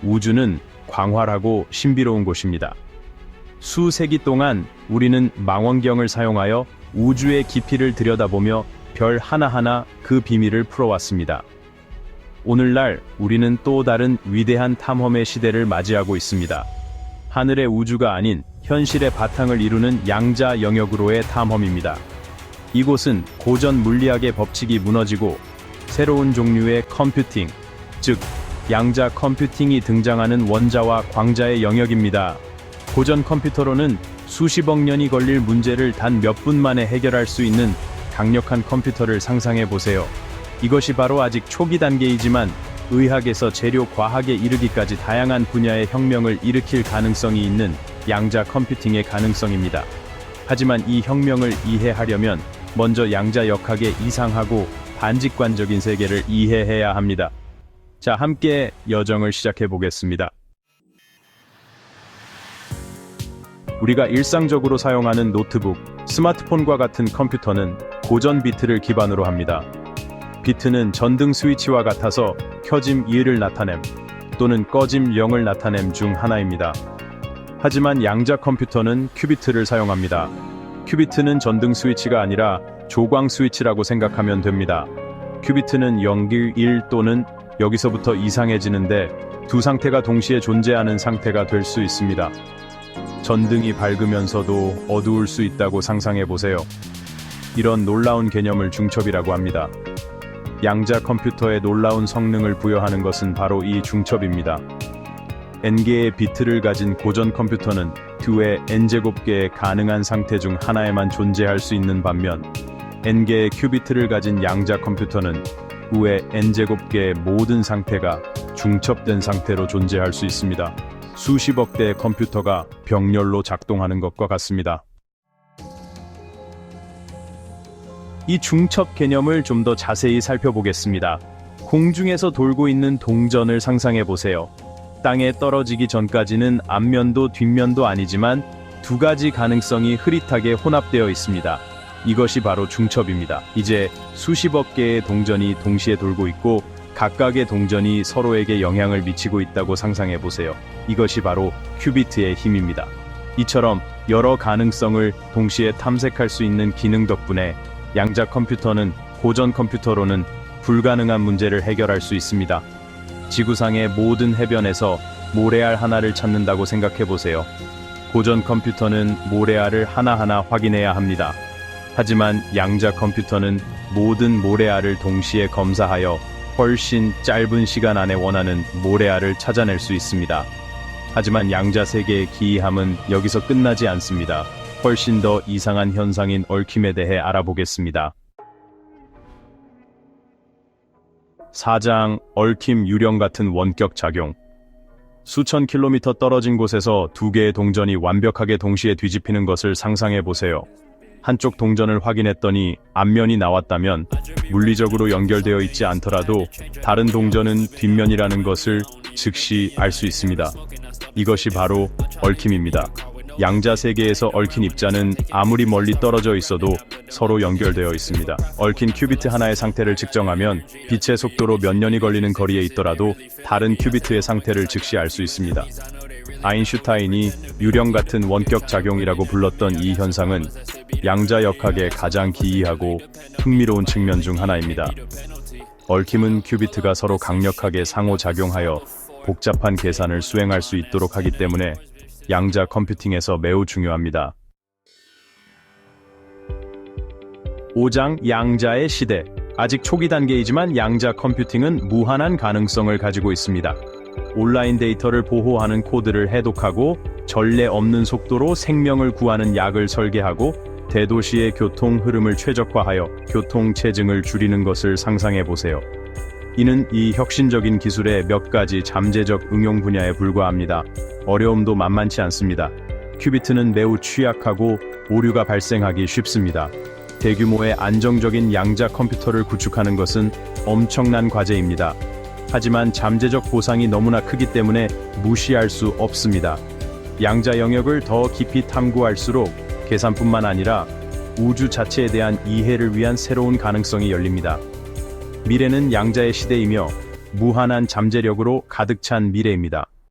우주는 광활하고 신비로운 곳입니다. 수세기 동안 우리는 망원경을 사용하여 우주의 깊이를 들여다보며 별 하나하나 그 비밀을 풀어왔습니다. 오늘날 우리는 또 다른 위대한 탐험의 시대를 맞이하고 있습니다. 하늘의 우주가 아닌 현실의 바탕을 이루는 양자 영역으로의 탐험입니다. 이곳은 고전 물리학의 법칙이 무너지고 새로운 종류의 컴퓨팅, 즉 양자 컴퓨팅이 등장하는 원자와 광자의 영역입니다. 고전 컴퓨터로는 수십억 년이 걸릴 문제를 단 몇 분 만에 해결할 수 있는 강력한 컴퓨터를 상상해 보세요. 이것이 바로 아직 초기 단계이지만 의학에서 재료 과학에 이르기까지 다양한 분야의 혁명을 일으킬 가능성이 있는 양자 컴퓨팅의 가능성입니다. 하지만 이 혁명을 이해하려면 먼저 양자 역학의 이상하고 반직관적인 세계를 이해해야 합니다. 자, 함께 여정을 시작해 보겠습니다. 우리가 일상적으로 사용하는 노트북, 스마트폰과 같은 컴퓨터는 고전 비트를 기반으로 합니다. 비트는 전등 스위치와 같아서 켜짐 1을 나타냄 또는 꺼짐 0을 나타냄 중 하나입니다. 하지만 양자 컴퓨터는 큐비트를 사용합니다. 큐비트는 전등 스위치가 아니라 조광 스위치라고 생각하면 됩니다. 큐비트는 0, 1 또는 여기서부터 이상해지는데 두 상태가 동시에 존재하는 상태가 될 수 있습니다. 전등이 밝으면서도 어두울 수 있다고 상상해 보세요. 이런 놀라운 개념을 중첩이라고 합니다. 양자 컴퓨터에 놀라운 성능을 부여하는 것은 바로 이 중첩입니다. n개의 비트를 가진 고전 컴퓨터는 2의 n제곱개의 가능한 상태 중 하나에만 존재할 수 있는 반면 n개의 큐비트를 가진 양자 컴퓨터는 2의 n제곱개의 모든 상태가 중첩된 상태로 존재할 수 있습니다. 수십억 대의 컴퓨터가 병렬로 작동하는 것과 같습니다. 이 중첩 개념을 좀 더 자세히 살펴보겠습니다. 공중에서 돌고 있는 동전을 상상해 보세요. 땅에 떨어지기 전까지는 앞면도 뒷면도 아니지만 두 가지 가능성이 흐릿하게 혼합되어 있습니다. 이것이 바로 중첩입니다. 이제 수십억 개의 동전이 동시에 돌고 있고 각각의 동전이 서로에게 영향을 미치고 있다고 상상해 보세요. 이것이 바로 큐비트의 힘입니다. 이처럼 여러 가능성을 동시에 탐색할 수 있는 기능 덕분에 양자 컴퓨터는 고전 컴퓨터로는 불가능한 문제를 해결할 수 있습니다. 지구상의 모든 해변에서 모래알 하나를 찾는다고 생각해 보세요. 고전 컴퓨터는 모래알을 하나하나 확인해야 합니다. 하지만 양자 컴퓨터는 모든 모래알을 동시에 검사하여 훨씬 짧은 시간 안에 원하는 모래알을 찾아낼 수 있습니다. 하지만 양자 세계의 기이함은 여기서 끝나지 않습니다. 훨씬 더 이상한 현상인 얽힘에 대해 알아보겠습니다. 4장 얽힘 유령 같은 원격 작용. 수천 킬로미터 떨어진 곳에서 두 개의 동전이 완벽하게 동시에 뒤집히는 것을 상상해 보세요. 한쪽 동전을 확인했더니 앞면이 나왔다면 물리적으로 연결되어 있지 않더라도 다른 동전은 뒷면이라는 것을 즉시 알 수 있습니다. 이것이 바로 얽힘입니다. 양자 세계에서 얽힌 입자는 아무리 멀리 떨어져 있어도 서로 연결되어 있습니다. 얽힌 큐비트 하나의 상태를 측정하면 빛의 속도로 몇 년이 걸리는 거리에 있더라도 다른 큐비트의 상태를 즉시 알 수 있습니다. 아인슈타인이 유령 같은 원격 작용이라고 불렀던 이 현상은 양자 역학의 가장 기이하고 흥미로운 측면 중 하나입니다. 얽힘은 큐비트가 서로 강력하게 상호작용하여 복잡한 계산을 수행할 수 있도록 하기 때문에 양자 컴퓨팅에서 매우 중요합니다. 5장 양자의 시대. 아직 초기 단계이지만 양자 컴퓨팅은 무한한 가능성을 가지고 있습니다. 온라인 데이터를 보호하는 코드를 해독하고 전례 없는 속도로 생명을 구하는 약을 설계하고 대도시의 교통 흐름을 최적화하여 교통 체증을 줄이는 것을 상상해 보세요. 이는 이 혁신적인 기술의 몇 가지 잠재적 응용 분야에 불과합니다. 어려움도 만만치 않습니다. 큐비트는 매우 취약하고 오류가 발생하기 쉽습니다. 대규모의 안정적인 양자 컴퓨터를 구축하는 것은 엄청난 과제입니다. 하지만 잠재적 보상이 너무나 크기 때문에 무시할 수 없습니다. 양자 영역을 더 깊이 탐구할수록 계산뿐만 아니라 우주 자체에 대한 이해를 위한 새로운 가능성이 열립니다. 미래는 양자의 시대이며 무한한 잠재력으로 가득 찬 미래입니다.